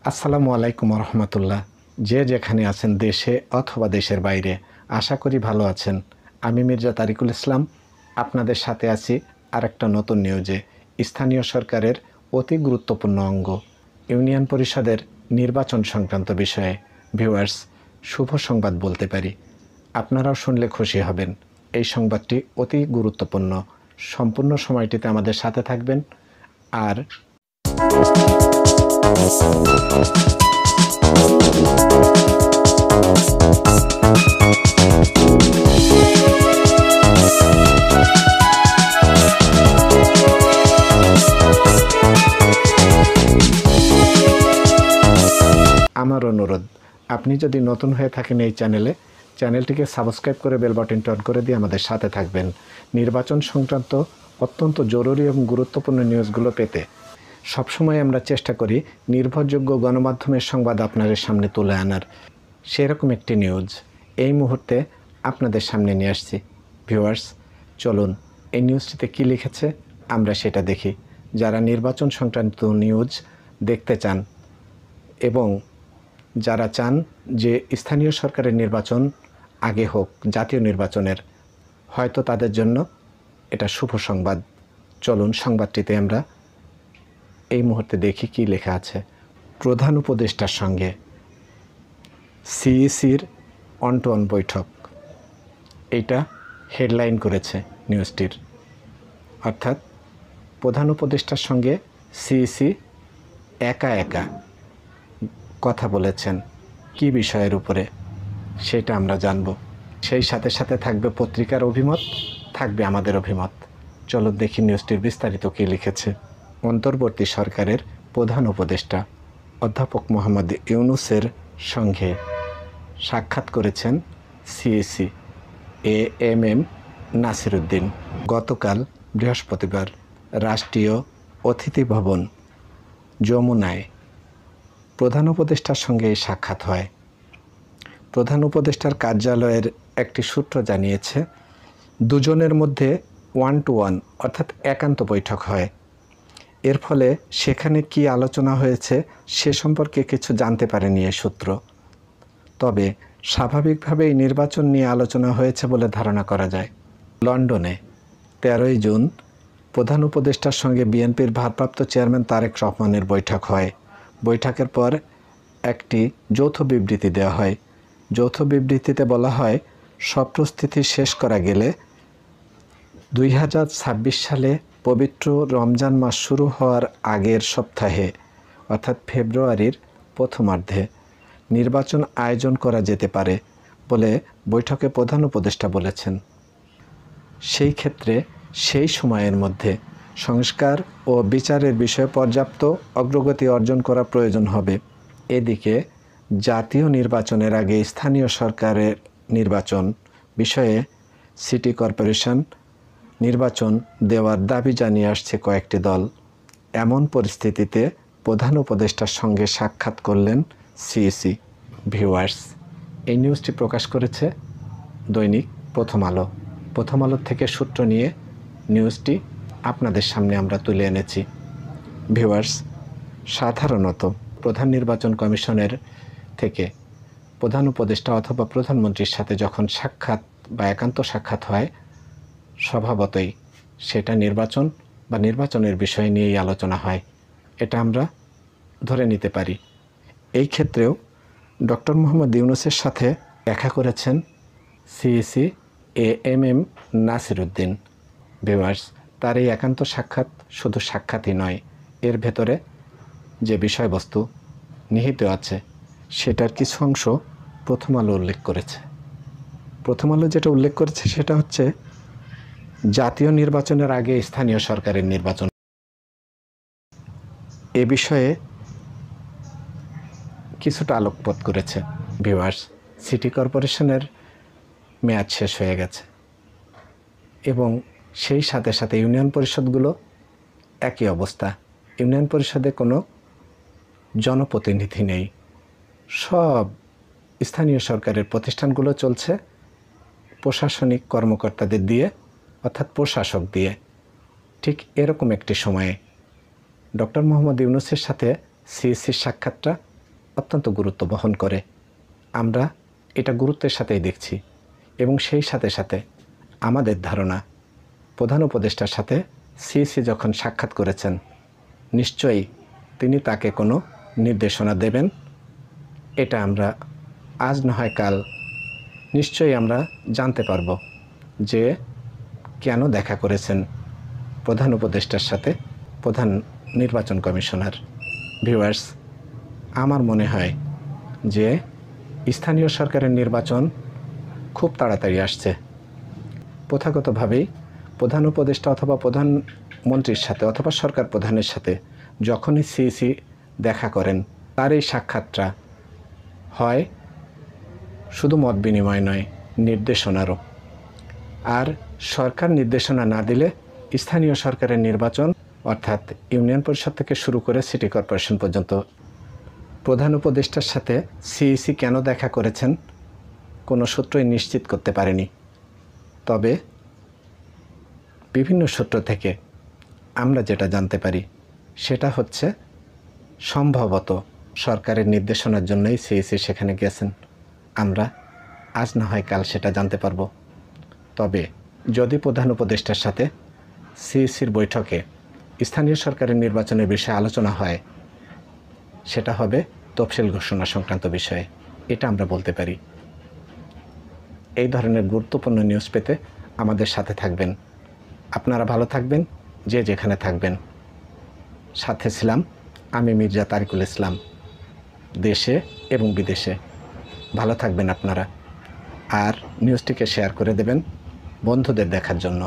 আসসালামু আলাইকুম রহমতুল্লাহ। যে যেখানে আছেন দেশে অথবা দেশের বাইরে, আশা করি ভালো আছেন। আমি মির্জা তারিকুল ইসলাম আপনাদের সাথে আছি আরেকটা নতুন নিউজে। স্থানীয় সরকারের অতি গুরুত্বপূর্ণ অঙ্গ ইউনিয়ন পরিষদের নির্বাচন সংক্রান্ত বিষয়ে ভিউয়ার্স, শুভ সংবাদ বলতে পারি। আপনারাও শুনলে খুশি হবেন। এই সংবাদটি অতি গুরুত্বপূর্ণ। সম্পূর্ণ সময়টিতে আমাদের সাথে থাকবেন। আর আমার অনুরোধ, আপনি যদি নতুন হয়ে থাকেন এই চ্যানেলটিকে সাবস্ক্রাইব করে বেল বাটনটি অন করে দিয়ে আমাদের সাথে থাকবেন। নির্বাচন সংক্রান্ত অত্যন্ত জরুরি এবং গুরুত্বপূর্ণ নিউজগুলো পেতে সবসময় আমরা চেষ্টা করি নির্ভরযোগ্য গণমাধ্যমের সংবাদ আপনাদের সামনে তুলে আনার। সেরকম একটি নিউজ এই মুহূর্তে আপনাদের সামনে নিয়ে আসছি। ভিউয়ার্স, চলুন এই নিউজটিতে কী লিখেছে আমরা সেটা দেখি। যারা নির্বাচন সংক্রান্ত নিউজ দেখতে চান এবং যারা চান যে স্থানীয় সরকারের নির্বাচন আগে হোক জাতীয় নির্বাচনের, হয়তো তাদের জন্য এটা শুভ সংবাদ। চলুন সংবাদটিতে আমরা এই মুহূর্তে দেখি কি লেখা আছে। প্রধান উপদেষ্টার সঙ্গে সিইসির অন-টু-অন বৈঠক, এইটা হেডলাইন করেছে নিউজটির। অর্থাৎ প্রধান উপদেষ্টার সঙ্গে সিইসি একা একা কথা বলেছেন কি বিষয়ের উপরে, সেটা আমরা জানব। সেই সাথে সাথে থাকবে পত্রিকার অভিমত, থাকবে আমাদের অভিমত। চলো দেখি নিউজটির বিস্তারিত কী লিখেছে। অন্তর্বর্তী সরকারের প্রধান উপদেষ্টা অধ্যাপক মোহাম্মদ ইউনূসের সঙ্গে সাক্ষাৎ করেছেন সিইসি এএমএম নাসির উদ্দিন গতকাল বৃহস্পতিবার রাষ্ট্রীয় অতিথি ভবন যমুনায় প্রধান উপদেষ্টার সঙ্গে এই সাক্ষাৎ হয়। প্রধান উপদেষ্টার কার্যালয়ের একটি সূত্র জানিয়েছে, দুজনের মধ্যে 1-to-1 অর্থাৎ একান্ত বৈঠক হয়। এর ফলে সেখানে কি আলোচনা হয়েছে সে সম্পর্কে কিছু জানতে পারেনি এই সূত্র। তবে স্বাভাবিকভাবেই নির্বাচন নিয়ে আলোচনা হয়েছে বলে ধারণা করা যায়। লন্ডনে 13ই জুন প্রধান উপদেষ্টার সঙ্গে বিএনপির ভারপ্রাপ্ত চেয়ারম্যান তারেক রহমানের বৈঠক হয়। বৈঠকের পর একটি যৌথ বিবৃতি দেওয়া হয়। যৌথ বিবৃতিতে বলা হয়, সব প্রস্তুতি শেষ করা গেলে 2026 সালে পবিত্র রমজান মাস শুরু হওয়ার আগের সপ্তাহে অর্থাৎ ফেব্রুয়ারির প্রথমার্ধে নির্বাচন আয়োজন করা যেতে পারে বলে বৈঠকে প্রধান উপদেষ্টা বলেছেন। সেই ক্ষেত্রে সেই সময়ের মধ্যে সংস্কার ও বিচারের বিষয়ে পর্যাপ্ত অগ্রগতি অর্জন করা প্রয়োজন হবে। এদিকে জাতীয় নির্বাচনের আগে স্থানীয় সরকারের নির্বাচন বিষয়ে সিটি কর্পোরেশন নির্বাচন দেওয়ার দাবি জানিয়ে আসছে কয়েকটি দল। এমন পরিস্থিতিতে প্রধান উপদেষ্টার সঙ্গে সাক্ষাৎ করলেন সিইসি। ভিউয়ার্স, এই নিউজটি প্রকাশ করেছে দৈনিক প্রথম আলো। প্রথম আলো থেকে সূত্র নিয়ে নিউজটি আপনাদের সামনে আমরা তুলে এনেছি। ভিউয়ার্স, সাধারণত প্রধান নির্বাচন কমিশনের থেকে প্রধান উপদেষ্টা অথবা প্রধানমন্ত্রীর সাথে যখন সাক্ষাৎ বা একান্ত সাক্ষাৎ হয়, স্বভাবতই সেটা নির্বাচন বা নির্বাচনের বিষয় নিয়েই আলোচনা হয়। এটা আমরা ধরে নিতে পারি। এই ক্ষেত্রেও ডক্টর মোহাম্মদ ইউনূসের সাথে দেখা করেছেন CEC AMM Nasir Uddin. Viewers, তার এই একান্ত সাক্ষাৎ শুধু সাক্ষাৎই নয়, এর ভেতরে যে বিষয়বস্তু নিহিত আছে সেটার কিছু অংশ প্রথম আলো উল্লেখ করেছে। প্রথম আলো যেটা উল্লেখ করেছে সেটা হচ্ছে জাতীয় নির্বাচনের আগে স্থানীয় সরকারের নির্বাচন। এ বিষয়ে কিছুটা আলোকপাত করেছে। ভিউয়ার্স, সিটি কর্পোরেশনের মেয়াদ শেষ হয়ে গেছে এবং সেই সাথে সাথে ইউনিয়ন পরিষদগুলো একই অবস্থা। ইউনিয়ন পরিষদে কোনো জনপ্রতিনিধি নেই। সব স্থানীয় সরকারের প্রতিষ্ঠানগুলো চলছে প্রশাসনিক কর্মকর্তাদের দিয়ে, অর্থাৎ প্রশাসক দিয়ে। ঠিক এরকম একটি সময়ে ডক্টর মোহাম্মদ ইউনূসের সাথে সিইসির সাক্ষাৎটা অত্যন্ত গুরুত্ব বহন করে। আমরা এটা গুরুত্বের সাথেই দেখছি এবং সেই সাথে সাথে আমাদের ধারণা প্রধান উপদেষ্টার সাথে সিইসি যখন সাক্ষাৎ করেছেন, নিশ্চয়ই তিনি তাকে কোনো নির্দেশনা দেবেন। এটা আমরা আজ না হয় কাল নিশ্চয়ই আমরা জানতে পারব যে কেন দেখা করেছেন প্রধান উপদেষ্টার সাথে প্রধান নির্বাচন কমিশনার। ভিউয়ার্স, আমার মনে হয় যে স্থানীয় সরকারের নির্বাচন খুব তাড়াতাড়ি আসছে। প্রথাগতভাবেই প্রধান উপদেষ্টা অথবা প্রধানমন্ত্রীর সাথে অথবা সরকার প্রধানের সাথে যখনই সিইসি দেখা করেন, তার এই সাক্ষাৎটা হয় শুধু মত বিনিময় নয়, নির্দেশনারও। আর সরকার নির্দেশনা না দিলে স্থানীয় সরকারের নির্বাচন অর্থাৎ ইউনিয়ন পরিষদ থেকে শুরু করে সিটি কর্পোরেশন পর্যন্ত প্রধান উপদেষ্টার সাথে সিইসি কেন দেখা করেছেন কোনো সূত্রই নিশ্চিত করতে পারেনি। তবে বিভিন্ন সূত্র থেকে আমরা যেটা জানতে পারি সেটা হচ্ছে সম্ভবত সরকারের নির্দেশনার জন্যই সিইসি সেখানে গেছেন। আমরা আজ না হয় কাল সেটা জানতে পারবো। তবে যদি প্রধান উপদেষ্টার সাথে সিইসির বৈঠকে স্থানীয় সরকারের নির্বাচনের বিষয়ে আলোচনা হয়, সেটা হবে তফসিল ঘোষণা সংক্রান্ত বিষয়ে, এটা আমরা বলতে পারি। এই ধরনের গুরুত্বপূর্ণ নিউজ পেতে আমাদের সাথে থাকবেন। আপনারা ভালো থাকবেন, যে যেখানে থাকবেন। সাথে ছিলাম আমি মির্জা তারিকুল ইসলাম, দেশে এবং বিদেশে। ভালো থাকবেন আপনারা, আর নিউজটিকে শেয়ার করে দেবেন বন্ধুদের দেখার জন্য।